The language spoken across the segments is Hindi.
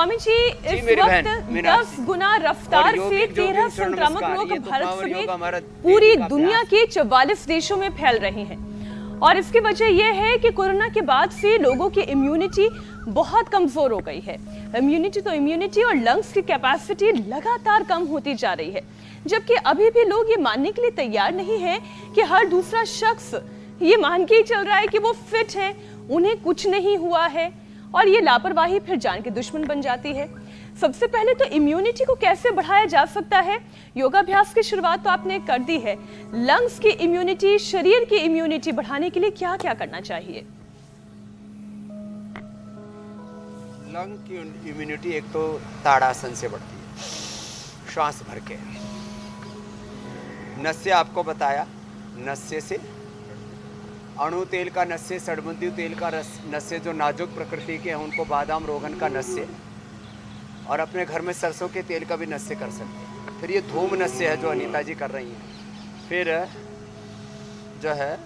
स्वामी जी इस वक्त 10 गुना रफ्तार से 13 संक्रामक रोग भारत समेत पूरी दुनिया के 44 देशों में फैल रहे हैं और इसकी वजह यह है कि कोरोना के बाद से लोगों की इम्यूनिटी बहुत कमजोर हो गई है। इम्यूनिटी और लंग्स की कैपेसिटी लगातार कम होती जा रही है, जबकि अभी भी लोग ये मानने के लिए तैयार नहीं है कि हर दूसरा शख्स ये मान के ही चल रहा है कि वो फिट है, उन्हें कुछ नहीं हुआ है और ये लापरवाही फिर जान के दुश्मन बन जाती है। सबसे पहले तो इम्यूनिटी को कैसे बढ़ाया जा सकता है? योगाभ्यास की शुरुआत तो आपने कर दी है। लंग्स की इम्यूनिटी, शरीर की इम्यूनिटी बढ़ाने के लिए क्या क्या करना चाहिए? लंग की इम्यूनिटी एक तो ताड़ासन से बढ़ती है, श्वास भर के। नस्य आपको बताया, नस्य से अणु तेल का नस्य, सड़बंदी तेल का नस्य, जो नाजुक प्रकृति के हैं उनको बादाम रोगन का नस्य, और अपने घर में सरसों के तेल का भी नस्य कर सकते हैं। फिर ये धूम नस्य है जो अनीता जी कर रही हैं। फिर जो है,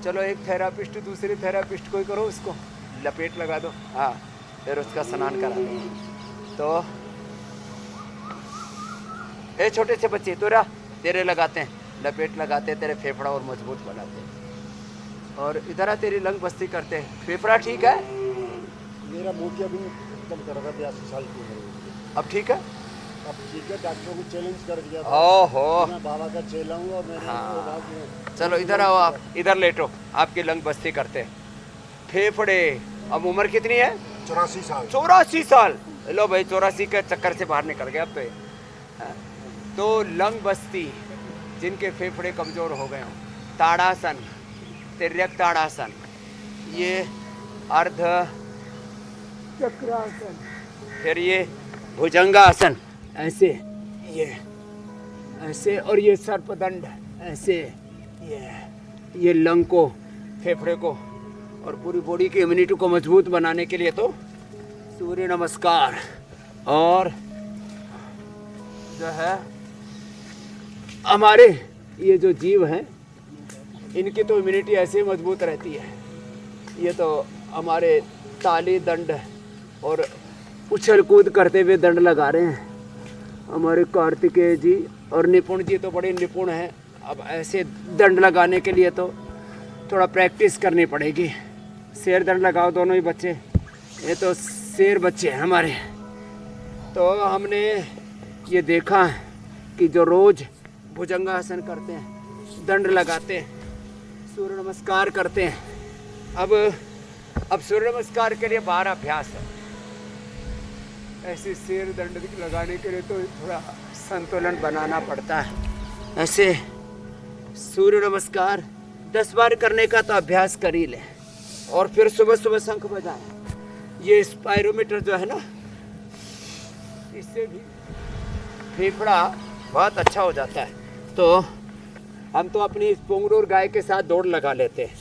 चलो एक थेरापिस्ट दूसरे थेरापिस्ट को ही करो, उसको लपेट लगा दो, हाँ, फिर उसका स्नान करा दो। तो ए छोटे से बच्चे तो तेरे लगाते हैं, लपेट लगाते हैं, तेरे फेफड़ा और मजबूत बनाते हैं। और इधर आ, तेरी लंग बस्ती करते हैं। फेफड़ा ठीक है? मेरा मोतिया भी एकदम कर रहा था 80 साल की उम्र। अब ठीक है? अब ठीक है, डॉक्टरों को चैलेंज कर दिया था। ओहो, मैं बाबा का चेला हूँ और मैंने हाँ। चलो इधर आओ, आप इधर लेटो, आपकी लंग बस्ती करते हैं। फेफड़े, अब उम्र कितनी है? 84 साल। 84 साल। लो भाई, 84 के चक्कर से बाहर निकल गए अब तो ये। तो लंग बस्ती, जिनके फेफड़े कमजोर हो गए हों, ताड़ासन, तिर्यक ताड़ासन, ये अर्ध चक्रासन, फिर ये भुजंगासन, ऐसे ये ऐसे, और ये सर्पदंड ऐसे, ये लंग को, फेफड़े को और पूरी बॉडी की इम्यूनिटी को मजबूत बनाने के लिए तो सूर्य नमस्कार, और जो है हमारे ये जो जीव हैं इनकी तो इम्यूनिटी ऐसे ही मजबूत रहती है। ये तो हमारे ताली दंड और उछल कूद करते हुए दंड लगा रहे हैं हमारे कार्तिकेय जी, और निपुण जी तो बड़े निपुण हैं। अब ऐसे दंड लगाने के लिए तो थोड़ा प्रैक्टिस करनी पड़ेगी। शेर दंड लगाओ दोनों ही बच्चे, ये तो शेर बच्चे हैं हमारे। तो हमने ये देखा है कि जो रोज़ भुजंगासन करते हैं, दंड लगाते हैं, सूर्य नमस्कार करते हैं, अब सूर्य नमस्कार के लिए 12 अभ्यास है। ऐसे शेर दंड लगाने के लिए तो थोड़ा संतुलन बनाना पड़ता है। ऐसे सूर्य नमस्कार 10 बार करने का तो अभ्यास कर ही ले, और फिर सुबह सुबह शंख बजाएं। ये स्पायरोमीटर जो है ना, इससे भी फेफड़ा बहुत अच्छा हो जाता है। तो हम तो अपनी पुंगरूर गाय के साथ दौड़ लगा लेते हैं।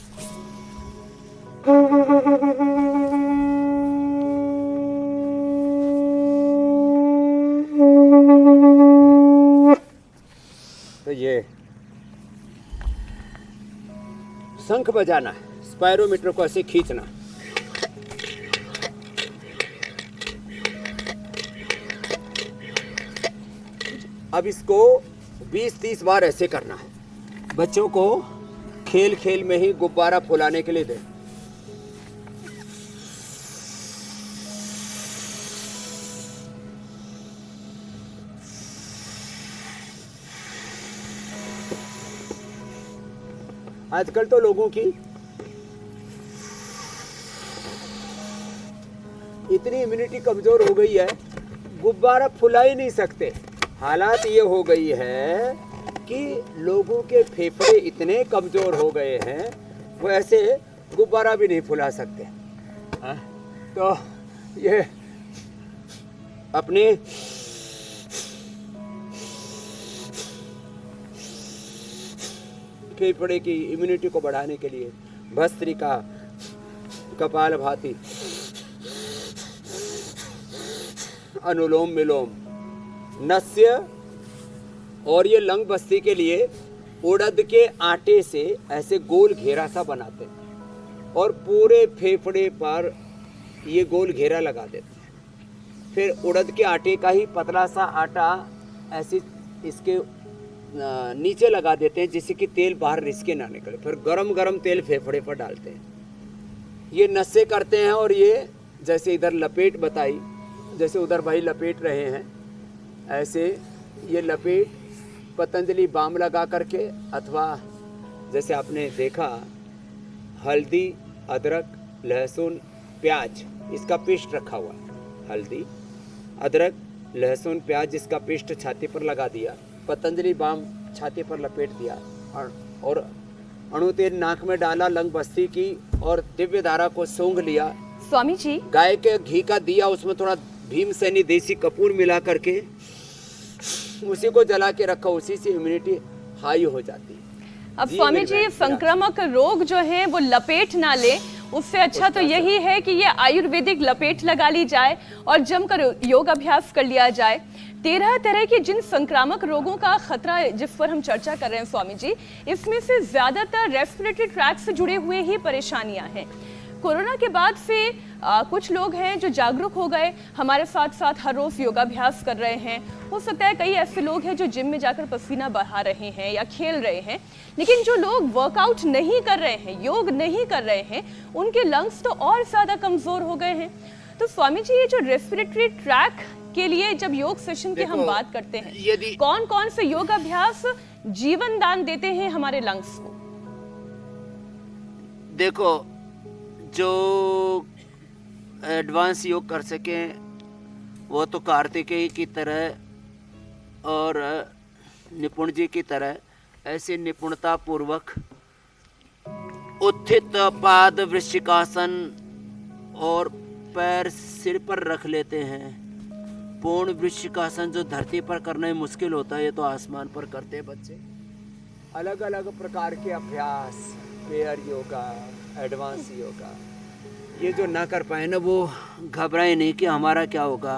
तो ये शंख बजाना, स्पायरोमीटर को ऐसे खींचना, अब इसको 20-30 बार ऐसे करना है। बच्चों को खेल खेल में ही गुब्बारा फुलाने के लिए दे। आजकल तो लोगों की इतनी इम्यूनिटी कमजोर हो गई है, गुब्बारा फुला ही नहीं सकते। हालात ये हो गई है कि लोगों के फेफड़े इतने कमज़ोर हो गए हैं, वो ऐसे गुब्बारा भी नहीं फुला सकते। तो ये अपने फेफड़े की इम्यूनिटी को बढ़ाने के लिए भस्त्रिका, कपालभाति, अनुलोम विलोम, नस्य, और ये लंग बस्ती के लिए उड़द के आटे से ऐसे गोल घेरा सा बनाते हैं और पूरे फेफड़े पर ये गोल घेरा लगा देते हैं। फिर उड़द के आटे का ही पतला सा आटा ऐसे इसके नीचे लगा देते हैं जिससे कि तेल बाहर रिसके ना निकले। फिर गरम गरम तेल फेफड़े पर डालते हैं, ये नशे करते हैं। और ये जैसे इधर लपेट बताई, जैसे उधर भाई लपेट रहे हैं, ऐसे ये लपेट पतंजलि बाम लगा करके, अथवा जैसे आपने देखा हल्दी, अदरक, लहसुन, प्याज इसका पेस्ट रखा हुआ है। हल्दी, अदरक, लहसुन, प्याज इसका पेस्ट छाती पर लगा दिया, पतंजलि बाम छाती पर लपेट दिया और अणु तेल नाक में डाला, लंग बस्ती की और दिव्य धारा को सूंघ लिया। स्वामी जी, गाय के घी का दिया, उसमें थोड़ा भीमसेनी देसी कपूर मिला करके उसी को जला के रखा, उसी से इम्यूनिटी हाई हो जाती है। अब स्वामी जी, संक्रामक रोग जो है वो लपेट ना ले, उससे अच्छा तो यही है कि ये आयुर्वेदिक लपेट लगा ली जाए और जमकर योग अभ्यास कर लिया जाए। 13 तरह के जिन संक्रामक रोगों का खतरा जिस पर हम चर्चा कर रहे हैं स्वामी जी, इसमें से ज्यादातर रेस्पिरेटरी ट्रैक से जुड़े हुए ही परेशानियां हैं। कोरोना के बाद से कुछ लोग हैं जो जागरूक हो गए, हमारे साथ साथ हर रोज योगाभ्यास कर रहे हैं। हो सकता है कई ऐसे लोग हैं जो जिम में जाकर पसीना बहा रहे हैं या खेल रहे हैं, लेकिन जो लोग वर्कआउट नहीं कर रहे हैं, योग नहीं कर रहे हैं, उनके लंग्स तो और ज्यादा कमजोर हो गए हैं। तो स्वामी जी, ये जो रेस्पिरेटरी ट्रैक के लिए जब योग सेशन की हम बात करते हैं, कौन कौन से योगाभ्यास जीवन दान देते हैं हमारे लंग्स को? देखो, जो एडवांस योग कर सके वो तो कार्तिकेय की तरह और निपुण जी की तरह ऐसे निपुणता पूर्वक उत्थित पाद वृश्चिकासन और पैर सिर पर रख लेते हैं। पूर्ण वृश्चिकासन जो धरती पर करना ही मुश्किल होता है, ये तो आसमान पर करते हैं बच्चे। अलग अलग प्रकार के अभ्यास, पेयर योगा, एडवांस योगा, ये जो ना कर पाए ना वो घबराए नहीं कि हमारा क्या होगा,